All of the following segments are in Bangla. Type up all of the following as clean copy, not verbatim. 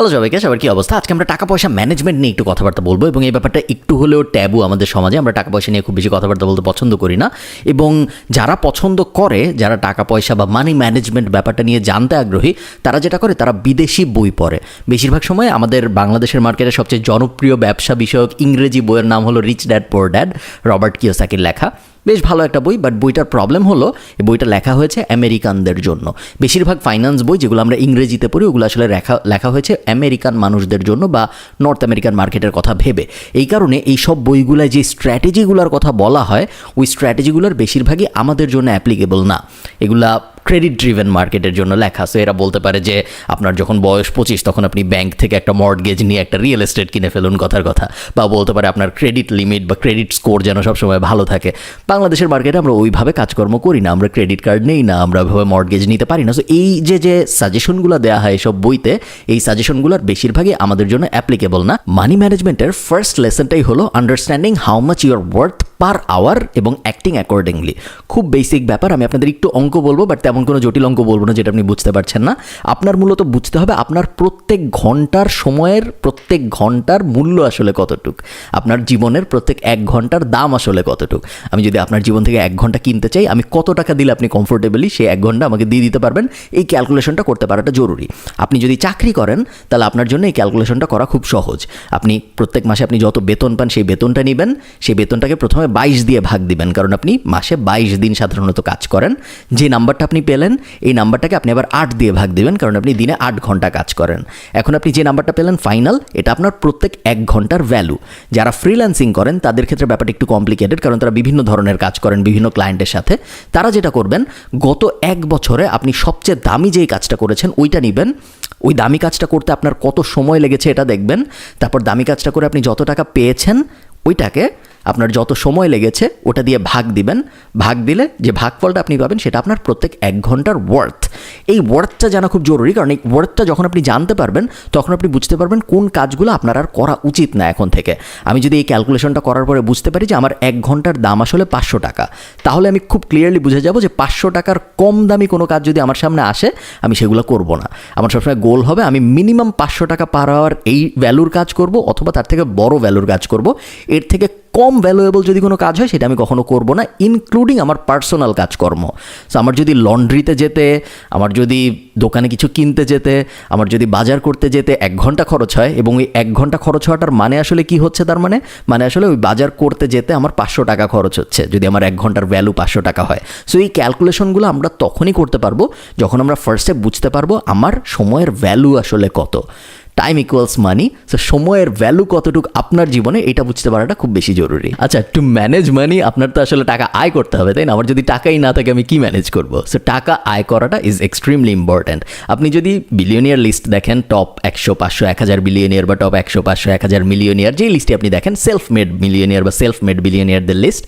হ্যালো সবাইকে, সবার কি অবস্থা? আজকে আমরা টাকা পয়সা ম্যানেজমেন্ট নিয়ে একটু কথাবার্তা বলবো এবং এই ব্যাপারটা একটু হলেও ট্যাবু আমাদের সমাজে। আমরা টাকা পয়সা নিয়ে খুব বেশি কথাবার্তা বলতে পছন্দ করি না, এবং যারা পছন্দ করে, যারা টাকা পয়সা বা মানি ম্যানেজমেন্ট ব্যাপারটা নিয়ে জানতে আগ্রহী, তারা যেটা করে তারা বিদেশি বই পড়ে। বেশিরভাগ সময় আমাদের বাংলাদেশের মার্কেটে সবচেয়ে জনপ্রিয় ব্যবসা বিষয়ক ইংরেজি বইয়ের নাম হলো rich dad poor dad, Robert কিওসাকির লেখা। বেশ ভালো একটা বই, বাট বইটার প্রবলেম হলো এই বইটা লেখা হয়েছে আমেরিকানদের জন্য। বেশিরভাগ ফাইন্যান্স বই যেগুলো আমরা ইংরেজিতে পড়ি ওগুলো আসলে লেখা হয়েছে আমেরিকান মানুষদের জন্য বা নর্থ আমেরিকান মার্কেটের কথা ভেবে। এই কারণে এই সব বইগুলোয় যে স্ট্র্যাটেজিগুলোর কথা বলা হয়, ওই স্ট্র্যাটেজিগুলোর বেশিরভাগই আমাদের জন্য অ্যাপ্লিকেবল না। এগুলা ক্রেডিট ড্রিভেন মার্কেটের জন্য লেখা। সো এরা বলতে পারে যে আপনার যখন বয়স 25 তখন আপনি ব্যাংক থেকে একটা মর্টগেজ নিয়ে একটা রিয়েল এস্টেট কিনে ফেলুন, কথার কথা। বা বলতে পারে আপনার ক্রেডিট লিমিট বা ক্রেডিট স্কোর যেন সবসময় ভালো থাকে। বাংলাদেশের মার্কেটে আমরা ওইভাবে কাজকর্ম করি না, আমরা ক্রেডিট কার্ড নেই না, আমরা ওইভাবে মর্টগেজ নিতে পারি না। সো এই যে সাজেশনগুলো দেওয়া হয় এসব বইতে, এই সাজেশনগুলোর বেশিরভাগই আমাদের জন্য অ্যাপ্লিকেবল না। মানি ম্যানেজমেন্টের ফার্স্ট লেসনটাই হলো understanding how much your worth per hour এবং অ্যাক্টিং অ্যাকর্ডিংলি। খুব বেসিক ব্যাপার। আমি আপনাদের একটু অঙ্ক বলবো, বাট তেমন কোনো জটিল অঙ্ক বলবো না যেটা আপনি বুঝতে পারছেন না। আপনার মূলত বুঝতে হবে আপনার প্রত্যেক ঘন্টার সময়ের, প্রত্যেক ঘন্টার মূল্য আসলে কতটুক, আপনার জীবনের প্রত্যেক 1 ঘন্টার দাম আসলে কতটুক। আমি যদি আপনার জীবন থেকে 1 ঘন্টা কিনতে চাই, আমি কত টাকা দিলে আপনি কমফোর্টেবলি সেই 1 ঘন্টা আমাকে দিয়ে দিতে পারবেন, এই ক্যালকুলেশনটা করতে পারাটা জরুরি। আপনি যদি চাকরি করেন তাহলে আপনার জন্য এই ক্যালকুলেশনটা করা খুব সহজ। আপনি প্রত্যেক মাসে আপনি যত বেতন পান সেই বেতনটা নেবেন, সেই বেতনটাকে প্রথমে 22 দিয়ে ভাগ দিবেন, কারণ আপনি মাসে 22 দিন সাধারণত কাজ করেন। যে নাম্বারটা আপনি পেলেন এই নাম্বারটাকে আপনি আবার 8 দিয়ে ভাগ দিবেন, কারণ আপনি দিনে 8 ঘন্টা কাজ করেন। এখন আপনি যে নাম্বারটা পেলেন ফাইনাল, এটা আপনার প্রত্যেক 1 ঘন্টার ভ্যালু। যারা ফ্রিল্যান্সিং করেন তাদের ক্ষেত্রে ব্যাপারটা একটু কমপ্লিকেটেড, কারণ তারা বিভিন্ন ধরনের কাজ করেন বিভিন্ন ক্লায়েন্টের সাথে। তারা যেটা করবেন, গত 1 বছরে আপনি সবচেয়ে দামি যেই কাজটা করেছেন ওইটা নেবেন, ওই দামি কাজটা করতে আপনার কত সময় লেগেছে এটা দেখবেন, তারপর দামি কাজটা করে আপনি যত টাকা পেয়েছেন ওইটাকে আপনার যত সময় লেগেছে ওটা দিয়ে ভাগ দিবেন। ভাগ দিলে যে ভাগফলটা আপনি পাবেন সেটা আপনার প্রত্যেক 1 ঘন্টার ওয়ার্থ। এই ওয়ার্থটা জানা খুব জরুরি, কারণ এই ওয়ার্থটা যখন আপনি জানতে পারবেন তখন আপনি বুঝতে পারবেন কোন কাজগুলো আপনার আর করা উচিত না এখন থেকে। আমি যদি এই ক্যালকুলেশনটা করার পরে বুঝতে পারি যে আমার 1 ঘন্টার দাম আসলে 500 টাকা, তাহলে আমি খুব ক্লিয়ারলি বুঝে যাব যে 500 টাকার কম দামি কোনো কাজ যদি আমার সামনে আসে আমি সেগুলো করব না। আমার সবসময় গোল হবে আমি মিনিমাম 500 টাকা পার আওয়ার এই ভ্যালুর কাজ করব, অথবা তার থেকে বড় ভ্যালুর কাজ করব। এর থেকে কম ভ্যালুয়েবল যদি কোনো কাজ হয় সেটা আমি কখনো করব না, ইনক্লুডিং আমার পার্সোনাল কাজকর্ম। সো আমার যদি লন্ড্রিতে যেতে, আমার যদি দোকানে কিছু কিনতে যেতে, আমার যদি বাজার করতে যেতে 1 ঘন্টা খরচ হয়, এবং ওই 1 ঘন্টা খরচ হওয়াটার মানে আসলে কি হচ্ছে, তার মানে আসলে ওই বাজার করতে যেতে আমার 500 টাকা খরচ হচ্ছে, যদি আমার 1 ঘন্টার ভ্যালু 500 টাকা হয়। সো এই ক্যালকুলেশনগুলো আমরা তখনই করতে পারবো যখন আমরা ফার্স্টে বুঝতে পারবো আমার সময়ের ভ্যালু আসলে কত। টাইম ইকুয়ালস মানি। সো সময়ের ভ্যালু কতটুকু আপনার জীবনে, এটা বুঝতে পারাটা খুব বেশি জরুরি। আচ্ছা, টু ম্যানেজ মানি আপনার তো আসলে টাকা আয় করতে হবে, তাই না? আমার যদি টাকাই না থাকে আমি কি ম্যানেজ করবো? সো টাকা আয় করাটা ইজ এক্সট্রিমলি ইম্পর্ট্যান্ট। আপনি যদি বিলিয়নিয়ার লিস্ট দেখেন, টপ 100, 500, 1000 বিলিয়নিয়ার বা টপ 100, 500, 1000 মিলিয়নিয়ার, যেই লিস্টে আপনি দেখেন সেলফ মেড মিলিয়নিয়ার বা সেলফ মেড বিলিয়নিয়ারদের লিস্ট,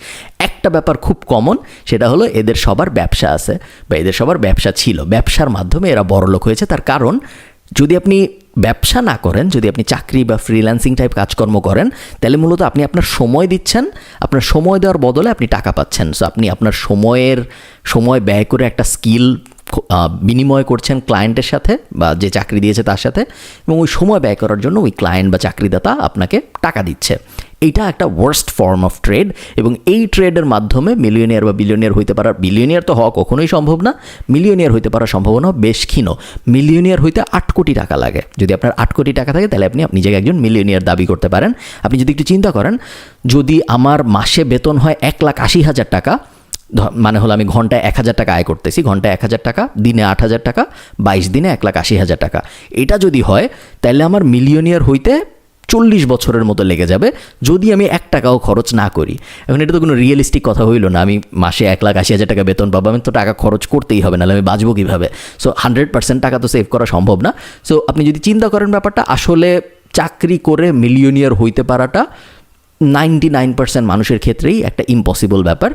একটা ব্যাপার খুব কমন, সেটা হলো এদের সবার ব্যবসা আছে বা এদের সবার ব্যবসা ছিল। ব্যবসার মাধ্যমে এরা বড়লোক হয়েছে। তার কারণ, যদি আপনি ব্যবসা না করেন, যদি আপনি চাকরি বা ফ্রিল্যান্সিং টাইপ কাজকর্ম করেন, তাহলে মূলত আপনি আপনার সময় দিচ্ছেন, আপনার সময় দেওয়ার বদলে আপনি টাকা পাচ্ছেন। সো আপনি আপনার সময় ব্যয় করে একটা স্কিল বিনিময় করছেন ক্লায়েন্টের সাথে বা যে চাকরি দিয়েছে তার সাথে, এবং ওই সময় ব্যয় করার জন্য ওই ক্লায়েন্ট বা চাকরিদাতা আপনাকে টাকা দিচ্ছে। এইটা একটা ওয়ার্স্ট ফর্ম অফ ট্রেড, এবং এই ট্রেডের মাধ্যমে মিলিয়নিয়ার বা বিলিয়নিয়ার হইতে পারার, বিলিয়নিয়ার তো হওয়া কখনোই সম্ভব না, মিলিয়নিয়ার হইতে পারার সম্ভাবনা বেশ ক্ষীণ। মিলিয়নিয়ার হইতে 8 কোটি টাকা লাগে। যদি আপনার 8 কোটি টাকা থাকে তাহলে আপনি নিজেকে একজন মিলিয়নিয়ার দাবি করতে পারেন। আপনি যদি একটু চিন্তা করেন, যদি আমার মাসে বেতন হয় 1,80,000 টাকা, মানে হলো আমি ঘন্টায় 1000 টাকা আয় করতেছি, ঘন্টায় 1000 টাকা, দিনে 8000 টাকা, 22 দিনে 1,80,000 টাকা। এটা যদি হয় তাহলে আমার মিলিয়নিয়ার হইতে 40 বছরের মতো লেগে যাবে যদি আমি 1 টাকাও খরচ না করি। এখন এটা তো কোনো রিয়েলিস্টিক কথা হইল না। আমি মাসে 1,80,000 টাকা বেতন পাবো, আমি তো টাকা খরচ করতেই হবে, নাহলে আমি বাঁচবো কীভাবে? সো 100% টাকা তো সেভ করা সম্ভব না। সো আপনি যদি চিন্তা করেন ব্যাপারটা, আসলে চাকরি করে মিলিয়নিয়ার হইতে পারাটা 99% মানুষের ক্ষেত্রেই একটা ইম্পসিবল ব্যাপার,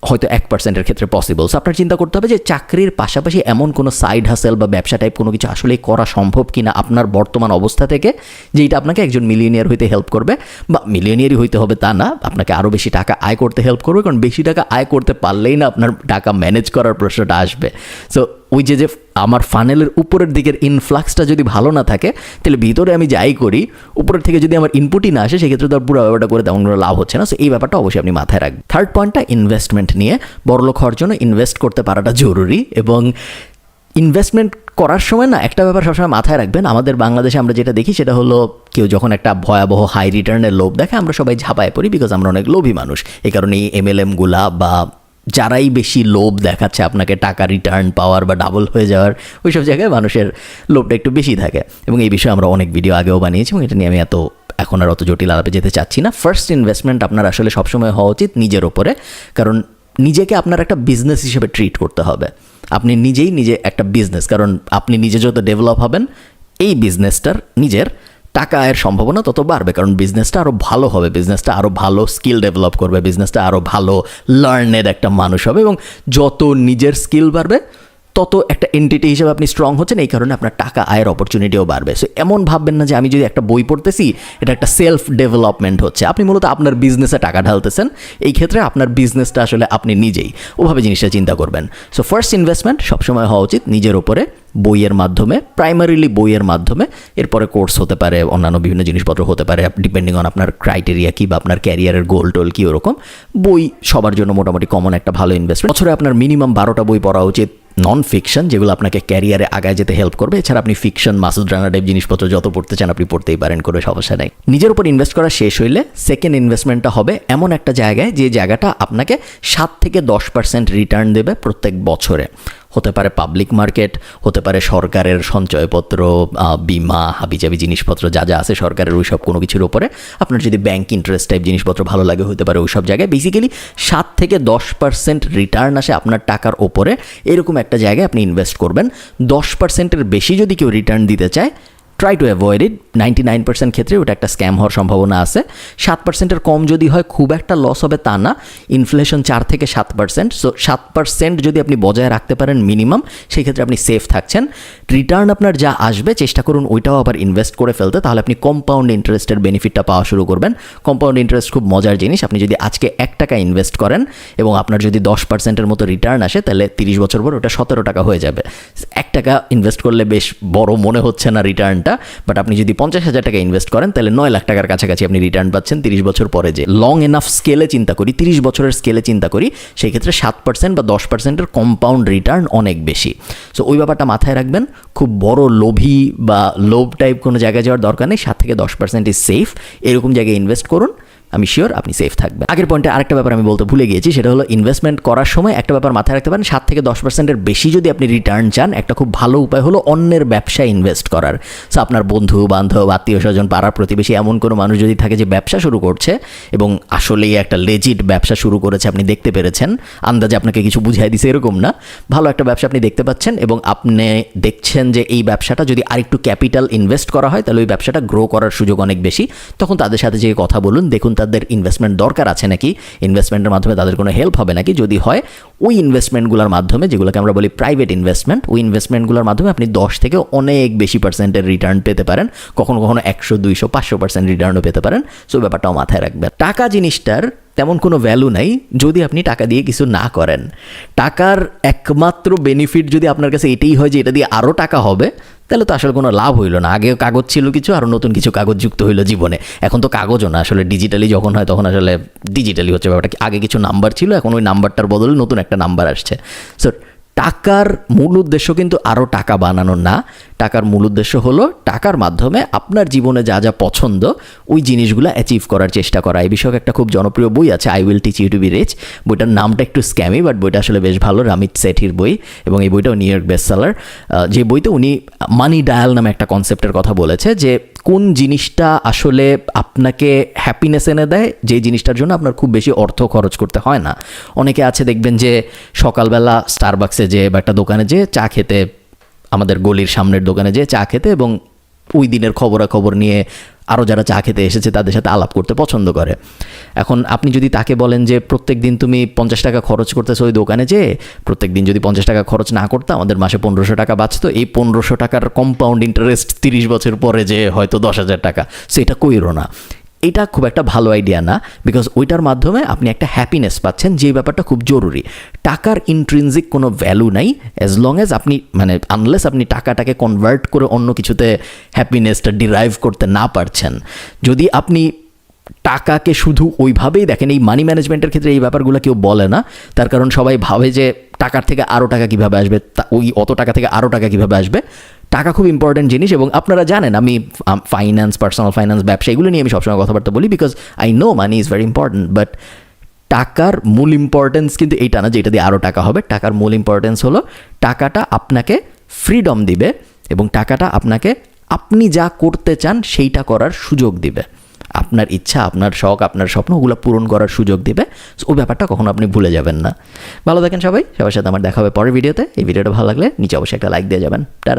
হয়তো 1%-এর ক্ষেত্রে পসিবল। সো আপনার চিন্তা করতে হবে যে চাকরির পাশাপাশি এমন কোনো সাইড হাসেল বা ব্যবসা টাইপ কোনো কিছু আসলেই করা সম্ভব কিনা আপনার বর্তমান অবস্থা থেকে, যেটা আপনাকে একজন মিলিয়নিয়ার হইতে হেল্প করবে। বা মিলিয়নিয়ারই হইতে হবে তা না, আপনাকে আরও বেশি টাকা আয় করতে হেল্প করবে, কারণ বেশি টাকা আয় করতে পারলেই না আপনার টাকা ম্যানেজ করার প্রশ্নটা আসবে। সো ওই যে আমার ফানেলের উপরের দিকের ইনফ্লাক্সটা যদি ভালো না থাকে, তাহলে ভিতরে আমি যাই করি, উপরের থেকে যদি আমার ইনপুটই না আসে, সেক্ষেত্রে তো আর পুরো ব্যাপারটা করে তেমন কোনো লাভ হচ্ছে না। সো এই ব্যাপারটা অবশ্যই আপনি মাথায় রাখবেন। থার্ড পয়েন্টটা ইনভেস্টমেন্ট নিয়ে। বড়লোক হওয়ার জন্য ইনভেস্ট করতে পারাটা জরুরি, এবং ইনভেস্টমেন্ট করার সময় না একটা ব্যাপার সবসময় মাথায় রাখবেন, আমাদের বাংলাদেশে আমরা যেটা দেখি সেটা হলো কেউ যখন একটা ভয়াবহ হাই রিটার্নের লোভ দেখে, আমরা সবাই ঝাঁপায় পড়ি, বিকজ আমরা অনেক লোভী মানুষ। এই কারণে এই MLM-গুলা বা যারাই বেশি লোভ দেখাচ্ছে আপনাকে টাকা রিটার্ন পাওয়ার বা ডাবল হয়ে যাওয়ার, ওই সব জায়গায় মানুষের লোভটা একটু বেশি থাকে। এবং এই বিষয়ে আমরা অনেক ভিডিও আগেও বানিয়েছি, এবং এটা নিয়ে আমি এখন আর অত জটিল আলাপে যেতে চাচ্ছি না। ফার্স্ট ইনভেস্টমেন্ট আপনার আসলে সবসময় হওয়া উচিত নিজের ওপরে, কারণ নিজেকে আপনার একটা বিজনেস হিসেবে ট্রিট করতে হবে। আপনি নিজে একটা বিজনেস, কারণ আপনি নিজে যত ডেভেলপ হবেন, এই বিজনেসটার নিজের টাকা আয়ের সম্ভাবনা তত বাড়বে, কারণ বিজনেসটা আরও ভালো হবে, বিজনেসটা আরও ভালো স্কিল ডেভেলপ করবে, বিজনেসটা আরও ভালো লার্নেড একটা মানুষ হবে, এবং যত নিজের স্কিল বাড়বে তত একটা এন্টিটি হিসেবে আপনি স্ট্রং হচ্ছেন, এই কারণে আপনার টাকা আয়ের অপরচুনিটিও বাড়বে। সো এমন ভাববেন না যে আমি যদি একটা বই পড়তেছি এটা একটা সেলফ ডেভেলপমেন্ট হচ্ছে, আপনি মূলত আপনার বিজনেসে টাকা ঢালতেছেন। এই ক্ষেত্রে আপনার বিজনেসটা আসলে আপনি নিজেই ওভাবে জিনিসটা চিন্তা করবেন। সো ফার্স্ট ইনভেস্টমেন্ট সবসময় হওয়া উচিত নিজের উপরে, বইয়ের মাধ্যমে, প্রাইমারিলি বইয়ের মাধ্যমে, এরপরে কোর্স হতে পারে, অন্যান্য বিভিন্ন জিনিসপত্র হতে পারে, ডিপেন্ডিং অন আপনার ক্রাইটেরিয়া কী বা আপনার ক্যারিয়ারের গোল টোল কী, ওরকম বই সবার জন্য মোটামুটি কমন একটা ভালো ইনভেস্টমেন্ট। বছরে আপনার মিনিমাম 12টা বই পড়া উচিত, নন ফিকশন, যেগুলো আপনাকে ক্যারিয়ারে আগায় যেতে হেল্প করবে। এছাড়া আপনি ফিকশন, মাসুদ রানা টাইপ জিনিসপত্র যত পড়তে চান আপনি পড়তেই পারেন, কোনো সমস্যা নেই। নিজের উপর ইনভেস্ট করা শেষ হইলে সেকেন্ড ইনভেস্টমেন্টটা হবে এমন একটা জায়গায় যে জায়গাটা আপনাকে 7 থেকে 10% রিটার্ন দেবে প্রত্যেক বছরে। হতে পারে পাবলিক মার্কেট, হতে পারে সরকারের সঞ্চয়পত্র, বিমা, হাবিজাবি জিনিসপত্র যা যা আছে সরকারের, ওই সব কোনো কিছুর উপরে। আপনার যদি ব্যাংক ইন্টারেস্ট টাইপ জিনিসপত্র ভালো লাগে, হতে পারে ওই সব জায়গায়। বেসিক্যালি 7 থেকে 10% রিটার্ন আসে আপনার টাকার ওপরে, এরকম একটা জায়গায় আপনি ইনভেস্ট করবেন। 10%-এর বেশি যদি কেউ রিটার্ন দিতে চায়, ট্রাই টু অ্যাভয়েড ইট। 99% ক্ষেত্রে ওটা একটা স্ক্যাম হওয়ার সম্ভাবনা আছে। 7%-এর কম যদি হয় খুব একটা লস হবে তা না। ইনফ্লেশন 4 থেকে 7%, সো 7% যদি আপনি বজায় রাখতে পারেন মিনিমাম, সেই ক্ষেত্রে আপনি সেফ থাকছেন। রিটার্ন আপনার যা আসবে চেষ্টা করুন ওইটাও আবার ইনভেস্ট করে ফেলতে, তাহলে আপনি কম্পাউন্ড ইন্টারেস্টের বেনিফিটটা পাওয়া শুরু করবেন। কম্পাউন্ড ইন্টারেস্ট খুব মজার জিনিস। আপনি যদি আজকে 1 টাকা ইনভেস্ট করেন এবং আপনার যদি 10%-এর মতো রিটার্ন আসে, তাহলে 30 বছর পর ওটা 17 টাকা হয়ে যাবে। 1 টাকা ইনভেস্ট করলে বেশ বড় মনে হচ্ছে না রিটার্নটা, বাট আপনি যদি 50,000 টাকা ইনভেস্ট করেন, তাহলে 9 লাখ টাকার কাছাকাছি আপনি রিটার্ন পাচ্ছেন 30 বছর পরে। যে লং এনাফ স্কেলে চিন্তা করি, 30 বছরের স্কেলে চিন্তা করি, সেই ক্ষেত্রে 7% বা 10%-এর কম্পাউন্ড রিটার্ন অনেক বেশি। সো ওই ব্যাপারটা মাথায় রাখবেন। খুব বড় লোভী বা লোভ টাইপ কোনো জায়গায় যাওয়ার দরকার নেই। 7 থেকে 10% ইজ সেফ, এরকম জায়গায় ইনভেস্ট করুন, আমি শিওর আপনি সেফ থাকবেন। আগের পয়েন্টে আরেকটা ব্যাপার আমি বলতে ভুলে গিয়েছি, সেটা হলো ইনভেস্টমেন্ট করার সময় একটা ব্যাপার মাথায় রাখতে পারেন। 7 থেকে 10%-এর বেশি যদি আপনি রিটার্ন চান, একটা খুব ভালো উপায় হলো অন্যের ব্যবসায় ইনভেস্ট করার। সো আপনার বন্ধু বান্ধব, আত্মীয় স্বজন, পাড়া প্রতিবেশী এমন কোনো মানুষ যদি থাকে যে ব্যবসা শুরু করছে এবং আসলেই একটা লেজিট ব্যবসা শুরু করেছে, আপনি দেখতে পেরেছেন, আন্দাজে আপনাকে কিছু বুঝাই দিছে এরকম না, ভালো একটা ব্যবসা আপনি দেখতে পাচ্ছেন এবং আপনি দেখছেন যে এই ব্যবসাটা যদি আরেকটু ক্যাপিটাল ইনভেস্ট করা হয় তাহলে ওই ব্যবসাটা গ্রো করার সুযোগ অনেক বেশি। তখন তাদের সাথে যে কথা বলুন, দেখুন তাদের ইনভেস্টমেন্ট দরকার আছে নাকি, ইনভেস্টমেন্টের মাধ্যমে তাদের কোনো হেল্প হবে নাকি। যদি হয়, ওই ইনভেস্টমেন্টগুলোর মাধ্যমে, যেগুলোকে আমরা বলি প্রাইভেট ইনভেস্টমেন্ট, ওই ইনভেস্টমেন্টগুলোর মাধ্যমে আপনি 10 থেকে অনেক বেশি পার্সেন্টের রিটার্ন পেতে পারেন। কখনো কখনো 100, 200, 500% রিটার্নও পেতে পারেন। সো ব্যাপারটাও মাথায় রাখবেন। টাকা জিনিসটার তেমন কোনো ভ্যালু নাই যদি আপনি টাকা দিয়ে কিছু না করেন। টাকার একমাত্র বেনিফিট যদি আপনার কাছে এটাই হয় যে এটা দিয়ে আরও টাকা হবে, তাহলে তো আসলে কোনো লাভ হইলো না। আগেও কাগজ ছিল কিছু, আরও নতুন কিছু কাগজ যুক্ত হইলো জীবনে। এখন তো কাগজও না, আসলে ডিজিটালি যখন হয় তখন আসলে ডিজিটালি হচ্ছে ব্যাপারটা। আগে কিছু নাম্বার ছিল, এখন ওই নাম্বারটার বদলে নতুন একটা নাম্বার আসছে। সো টাকার মূল উদ্দেশ্য কিন্তু আরও টাকা বানানো না। টাকার মূল উদ্দেশ্য হলো টাকার মাধ্যমে আপনার জীবনে যা যা পছন্দ ওই জিনিসগুলো অ্যাচিভ করার চেষ্টা করা। এই বিষয়ে একটা খুব জনপ্রিয় বই আছে, I will teach you to be rich. বইটার নামটা একটু স্ক্যামি, বাট বইটা আসলে বেশ ভালো, রামিত সেঠির বই, এবং এই বইটাও নিউ ইয়র্ক বেস্ট সেলার। যে বইতে উনি মানি ডায়াল নামে একটা কনসেপ্টের কথা বলেছে, যে কোন জিনিসটা আসলে আপনাকে হ্যাপিনেস এনে দেয়, যে জিনিসটার জন্য আপনার খুব বেশি অর্থ খরচ করতে হয় না। অনেকে আছে দেখবেন যে সকালবেলা স্টারবাক্সে যে বা একটা দোকানে যে চা খেতে, আমাদের গলির সামনের দোকানে যে চা খেতে, এবং ওই দিনের খবরাখবর নিয়ে আরও যারা চা খেতে এসেছে তাদের সাথে আলাপ করতে পছন্দ করে। এখন আপনি যদি তাকে বলেন যে প্রত্যেক দিন তুমি 50 টাকা খরচ করতেছো ওই দোকানে, যে প্রত্যেক দিন যদি 50 টাকা খরচ না করতে আমাদের মাসে 1500 টাকা বাঁচতো, এই 1500 টাকার কম্পাউন্ড ইন্টারেস্ট 30 বছর পরে যে হয়তো 10,000 টাকা, সেটা কইরো না। এটা খুব একটা ভালো আইডিয়া না, বিকজ ওইটার মাধ্যমে আপনি একটা হ্যাপিনেস পাচ্ছেন, যে ব্যাপারটা খুব জরুরি। টাকার ইন্ট্রিনজিক কোনো ভ্যালু নাই অ্যাজ লং অ্যাজ আপনি মানে আনলেস আপনি টাকাটাকে কনভার্ট করে অন্য কিছুতে হ্যাপিনেসটা ডিরাইভ করতে না পারছেন। যদি আপনি টাকাকে শুধু ওইভাবেই দেখেন, এই মানি ম্যানেজমেন্টের ক্ষেত্রে এই ব্যাপারগুলো কেউ বলে না, তার কারণ সবাই ভাবে যে টাকার থেকে আরও টাকা কীভাবে আসবে, ওই অত টাকা থেকে আরও টাকা কীভাবে আসবে। টাকা খুব ইম্পর্ট্যান্ট জিনিস, এবং আপনারা জানেন আমি ফাইন্যান্স, পার্সোনাল ফাইন্যান্স, ব্যবসা এগুলো নিয়ে আমি সবসময় কথাবার্তা বলি, because I know money is very important. But টাকার মূল ইম্পর্টেন্স কিন্তু এইটা না যে এটা দিয়ে আরও টাকা হবে। টাকার মূল ইম্পর্টেন্স হলো টাকাটা আপনাকে ফ্রিডম দিবে, এবং টাকাটা আপনাকে আপনি যা করতে চান সেইটা করার সুযোগ দিবে। আপনার ইচ্ছা, আপনার শখ, আপনার স্বপ্ন ওগুলো পূরণ করার সুযোগ দিবে। সো ওই ব্যাপারটা কখনো আপনি ভুলে যাবেন না। ভালো থাকেন সবাই, সবার সাথে আমার দেখা হবে পরের ভিডিওতে। এই ভিডিওটা ভালো লাগলে নিচে অবশ্যই একটা লাইক দিয়ে যাবেন। টাটা।